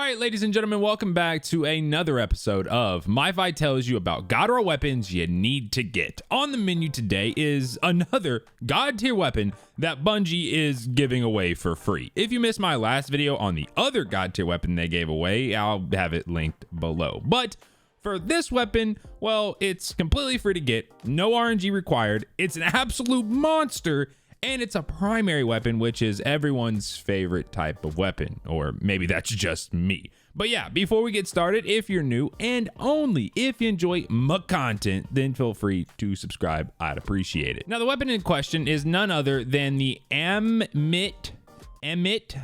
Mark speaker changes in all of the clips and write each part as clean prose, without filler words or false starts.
Speaker 1: right, ladies and gentlemen, welcome back to another episode of myfi tells you about God roll weapons you need to get. On the menu today is another God tier weapon that Bungie is giving away for free. If you missed my last video on the other God tier weapon they gave away, I'll have it linked below. But for this weapon, well, it's completely free to get, no RNG required, it's an absolute monster, and it's a primary weapon, which is everyone's favorite type of weapon, or maybe that's just me. But yeah, before we get started, if you're new and only if you enjoy my content, then feel free to subscribe. I'd appreciate it. Now, the weapon in question is none other than the Ammit,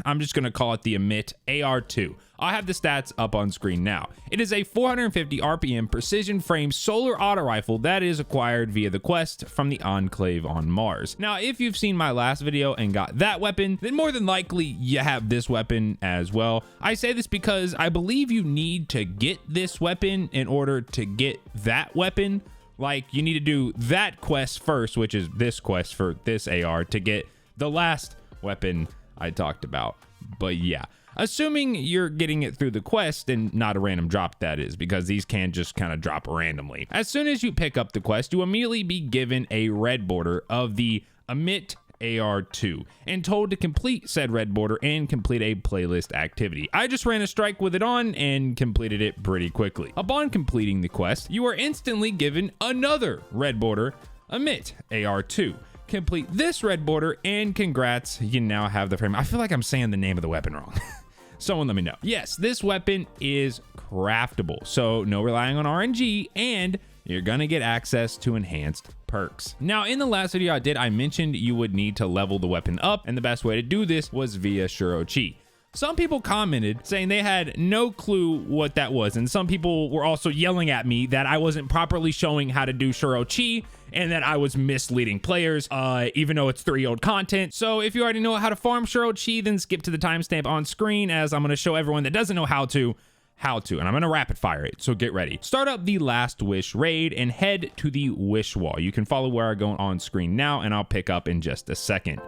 Speaker 1: I'm just gonna call it the Ammit AR2. I'll have the stats up on screen now. It is a 450 RPM precision frame solar auto rifle that is acquired via the quest from the Enclave on Mars. Now, if you've seen my last video and got that weapon, then more than likely you have this weapon as well. I say this because I believe you need to get this weapon in order to get that weapon. Like, you need to do that quest first, which is this quest for this AR, to get the last weapon I talked about. But yeah, assuming you're getting it through the quest and not a random drop, that is, because these can just kind of drop randomly. As soon as you pick up the quest, you immediately be given a red border of the Ammit AR2 and told to complete said red border and complete a playlist activity. I just ran a strike with it on and completed it pretty quickly. Upon completing the quest, you are instantly given another red border, Ammit AR2. Complete this red border and congrats, you now have the frame. I feel like I'm saying the name of the weapon wrong. Someone let me know. Yes, this weapon is craftable, so no relying on RNG, and you're gonna get access to enhanced perks. Now, in the last video I mentioned you would need to level the weapon up, and the best way to do this was via Shuro Chi. Some people commented saying they had no clue what that was, and some people were also yelling at me that I wasn't properly showing how to do Shuro Chi and that I was misleading players, even though it's 3-year-old content. So if you already know how to farm Shuro Chi, then skip to the timestamp on screen, as I'm going to show everyone that doesn't know how to, and I'm going to rapid fire it, so get ready. Start up the Last Wish raid and head to the Wish Wall. You can follow where I go on screen now, and I'll pick up in just a second.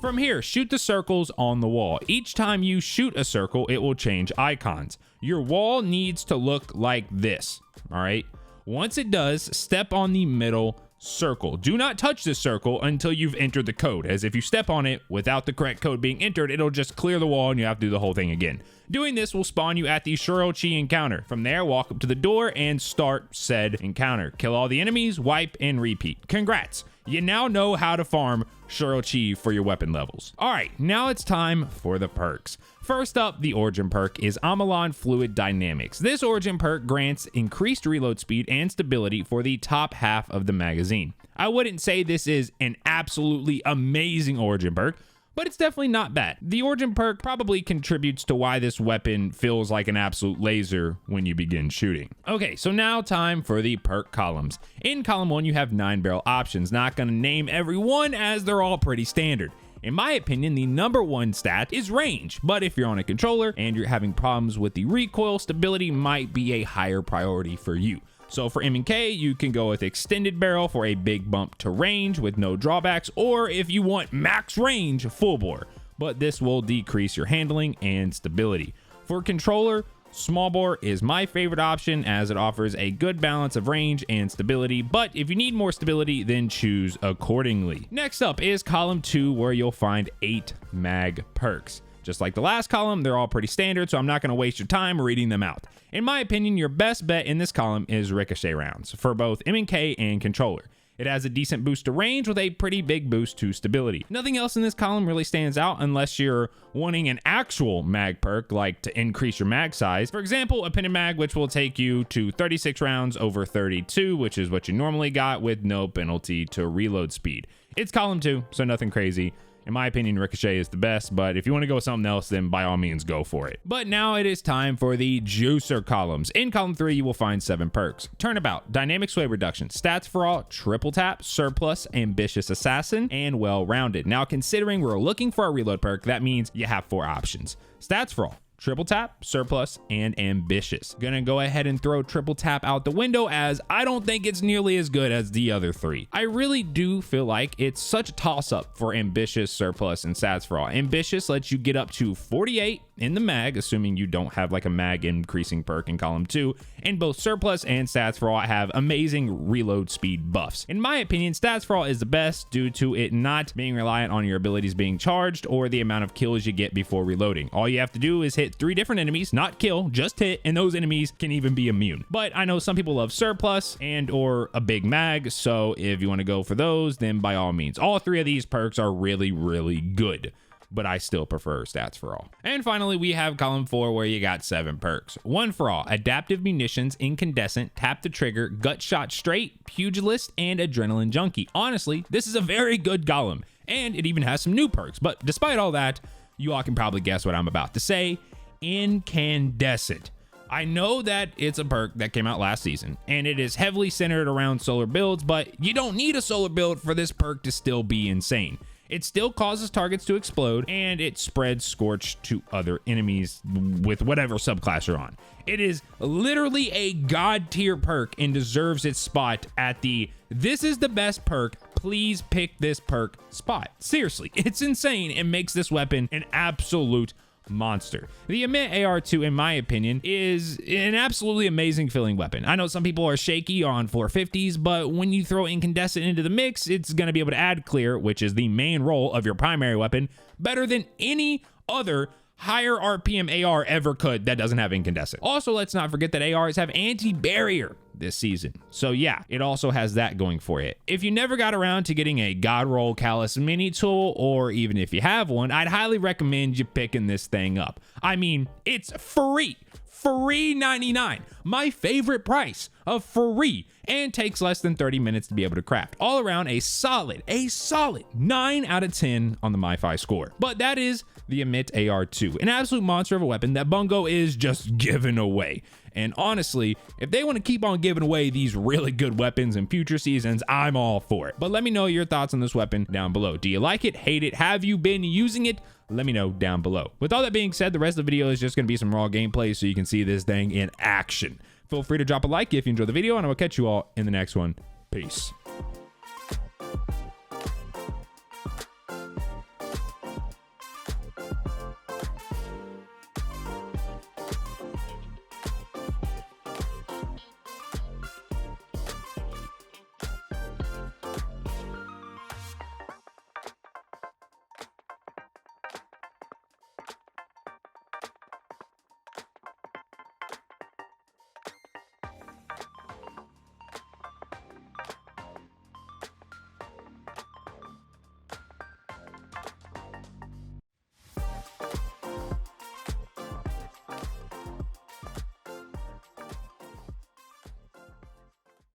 Speaker 1: From here, shoot the circles on the wall. Each time you shoot a circle, it will change icons. Your wall needs to look like this, all right? Once it does, step on the middle circle. Do not touch this circle until you've entered the code, as if you step on it without the correct code being entered, it'll just clear the wall and you have to do the whole thing again. Doing this will spawn you at the Shuro Chi encounter. From there, walk up to the door and start said encounter. Kill all the enemies, wipe, and repeat. Congrats! You now know how to farm Shuro Chi for your weapon levels. All right, now it's time for the perks. First up, the origin perk is Ammit Fluid Dynamics. This origin perk grants increased reload speed and stability for the top half of the magazine. I wouldn't say this is an absolutely amazing origin perk, but it's definitely not bad. The origin perk probably contributes to why this weapon feels like an absolute laser when you begin shooting. Okay, so now time for the perk columns. In column 1, you have 9 barrel options. Not gonna name every one as they're all pretty standard. In my opinion, the number 1 stat is range, but if you're on a controller and you're having problems with the recoil, stability might be a higher priority for you. So for M&K, you can go with extended barrel for a big bump to range with no drawbacks, or if you want max range, full bore, but this will decrease your handling and stability. For controller, small bore is my favorite option as it offers a good balance of range and stability, but if you need more stability, then choose accordingly. Next up is column 2, where you'll find 8 mag perks. Just like the last column, they're all pretty standard, so I'm not going to waste your time reading them out. In my opinion, your best bet in this column is ricochet rounds for both M&K and controller. It has a decent boost to range with a pretty big boost to stability. Nothing else in this column really stands out unless you're wanting an actual mag perk, like to increase your mag size. For example, a pinned mag, which will take you to 36 rounds over 32, which is what you normally got with no penalty to reload speed. It's column 2, so nothing crazy. In my opinion, Ricochet is the best, but if you want to go with something else, then by all means go for it. But now it is time for the juicer columns. In column 3, you will find 7 perks: Turnabout, Dynamic Sway Reduction, Stats for All, Triple Tap, Surplus, Ambitious Assassin, and Well-Rounded. Now, considering we're looking for a reload perk, that means you have 4 options: Stats for All, Triple Tap, Surplus, and Ambitious. Gonna go ahead and throw Triple Tap out the window, as I don't think it's nearly as good as the other 3. I really do feel like it's such a toss-up for Ambitious, Surplus, and Stats for All. Ambitious lets you get up to 48 in the mag, assuming you don't have like a mag increasing perk in column 2, and both Surplus and Stats for All have amazing reload speed buffs. In my opinion, Stats for All is the best due to it not being reliant on your abilities being charged or the amount of kills you get before reloading. All you have to do is hit 3 different enemies, not kill, just hit, and those enemies can even be immune. But I know some people love Surplus and or a big mag, so if you want to go for those, then by all means. All 3 of these perks are really, really good, but I still prefer Stats for All. And finally, we have column 4, where you got 7 perks. 1 for All, Adaptive Munitions, Incandescent, Tap the Trigger, Gut Shot Straight, Pugilist, and Adrenaline Junkie. Honestly, this is a very good column, and it even has some new perks. But despite all that, you all can probably guess what I'm about to say: Incandescent. I know that it's a perk that came out last season, and it is heavily centered around solar builds, but you don't need a solar build for this perk to still be insane. It still causes targets to explode, and it spreads Scorch to other enemies with whatever subclass you're on. It is literally a god tier perk and deserves its spot at the "this is the best perk, please pick this perk" spot. Seriously, it's insane and makes this weapon an absolute monster. The Ammit AR2, in my opinion, is an absolutely amazing filling weapon. I know some people are shaky on 450s, but when you throw Incandescent into the mix, it's going to be able to add clear, which is the main role of your primary weapon, better than any other higher RPM AR ever could that doesn't have Incandescent. Also, let's not forget that ARs have anti-barrier this season. So yeah, it also has that going for it. If you never got around to getting a God Roll Callus mini tool, or even if you have one, I'd highly recommend you picking this thing up. I mean, it's free. Free 99. My favorite price of free, and takes less than 30 minutes to be able to craft. All around a solid 9 out of 10 on the myfi score. But that is the Ammit AR2, an absolute monster of a weapon that Bungo is just giving away. And honestly, if they want to keep on giving away these really good weapons in future seasons, I'm all for it. But let me know your thoughts on this weapon down below. Do you like it? Hate it? Have you been using it? Let me know down below. With all that being said, the rest of the video is just going to be some raw gameplay so you can see this thing in action. Feel free to drop a like if you enjoyed the video, and I will catch you all in the next one. Peace.